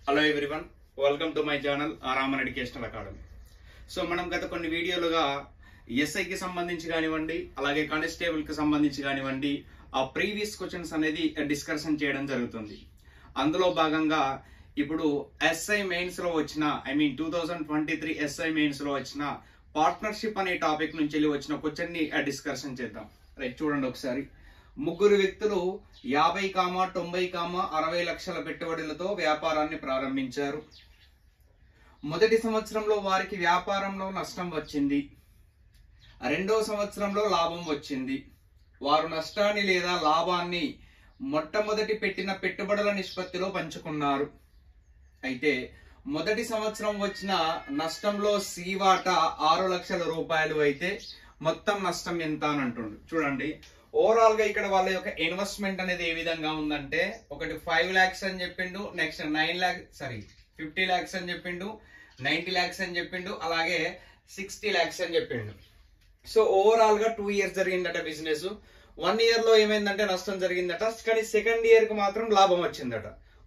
Hello everyone, welcome to my channel Raman educational academy. So మనం గత కొన్ని వీడియోలుగా ఎస్ఐకి సంబంధించి కానివ్వండి, అలాగే కానిస్టేబుల్ కి సంబంధించి కానివ్వండి, ఆ ప్రీవియస్ క్వశ్చన్స్ అనేది డిస్కషన్ చేయడం జరుగుతుంది. అందులో భాగంగా ఇప్పుడు ఎస్ఐ మెయిన్స్ లో వచ్చిన 2023 ఎస్ఐ మెయిన్స్ లో వచ్చిన పార్ట్నర్షిప్ అనే టాపిక్ నుంచి వెళ్ళి వచ్చిన క్వశ్చన్ ని డిస్కషన్ చేద్దాం. రైట్, చూడండి ఒకసారి. ముగ్గురు వ్యక్తులు 50, 90, 60 లక్షల పెట్టుబడులతో వ్యాపారాన్ని ప్రారంభించారు. మొదటి సంవత్సరంలో వారికి వ్యాపారంలో నష్టం వచ్చింది. రెండవ సంవత్సరంలో లాభం వచ్చింది. వారు నష్టాన్ని లేదా లాభాన్ని మొట్టమొదటి పెట్టిన పెట్టుబడుల నిష్పత్తిలో పంచుకున్నారు. అయితే మొదటి సంవత్సరం వచ్చిన నష్టంలో సి వాటా 6 లక్షల రూపాయలు అయితే మొత్తం నష్టం ఎంత అని అంటుండు. చూడండి, ఓవరాల్ గా ఇక్కడ వాళ్ళ యొక్క ఇన్వెస్ట్మెంట్ అనేది ఏ విధంగా ఉందంటే, ఒకటి 5 lakhs అని చెప్పిండు, నెక్స్ట్ 50 lakhs అని చెప్పిండు, 90 lakhs అని చెప్పిండు, అలాగే 60 lakhs అని చెప్పిండు. సో ఓవరాల్ గా 2 years జరిగిందట బిజినెస్. 1 year లో ఏమైందంటే నష్టం జరిగిందట, కానీ సెకండ్ ఇయర్ కి మాత్రం లాభం వచ్చిందట.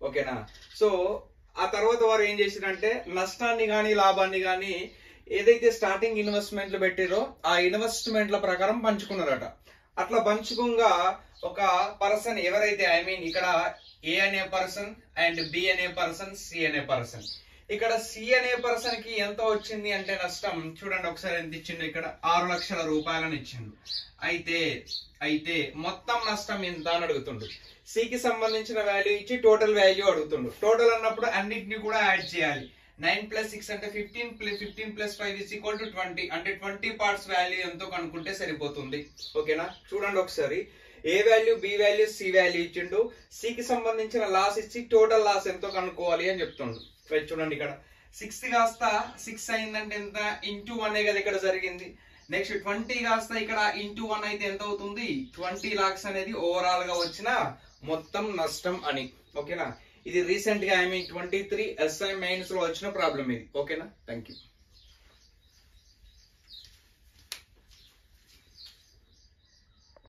ఓకేనా? సో ఆ తర్వాత వారు ఏం చేసిరంటే నష్టాన్ని గాని లాభాన్ని గాని ఏదైతే స్టార్టింగ్ ఇన్వెస్ట్మెంట్లు పెట్టిరో ఆ ఇన్వెస్ట్మెంట్ల ప్రకారం పంచుకున్నారట. అట్లా పంచుకోగా ఒక పర్సన్ ఎవరైతే ఇక్కడ ఏ అనే పర్సన్ అండ్ బి అనే పర్సన్, సి అనే పర్సన్, ఇక్కడ సి అనే పర్సన్ కి ఎంత వచ్చింది అంటే నష్టం చూడండి ఒకసారి ఎంత ఇచ్చిండు. ఇక్కడ 6 లక్షల రూపాయలని ఇచ్చిండు. అయితే మొత్తం నష్టం ఎంత అని అడుగుతుండు. సికి సంబంధించిన వాల్యూ ఇచ్చి టోటల్ వాల్యూ అడుగుతుండు. టోటల్ అన్నప్పుడు అన్నిటిని కూడా యాడ్ చేయాలి. 9 + 6 అంటే 15 + 5 = 20. అంటే 20 పార్ట్స్ వాల్యూ ఎంతో కనుక్కుంటే సరిపోతుంది. ఓకేనా? చూడండి ఒకసారి. A value, B value, C value ఇచ్చిండు. సికి సంబంధించిన లాస్ ఇచ్చి టోటల్ లాస్ ఎంతో కనుక్కోవాలి అని చెప్తుండు. చూడండి, ఇక్కడ 6 కాస్త 6 అయిందంటే ఎంత? ఇంటూ 1 కదా ఇక్కడ జరిగింది. నెక్స్ట్ 20 కాస్త ఇక్కడ ఇంటూ 1 అయితే ఎంత అవుతుంది? 20 lakhs అనేది ఓవరాల్ గా వచ్చిన మొత్తం నష్టం అని. ఓకేనా? ఇది రీసెంట్ గా 23 ఎస్ఐ మెయిన్స్ లో వచ్చిన ప్రాబ్లం ఇది. ఓకేనా? Thank you.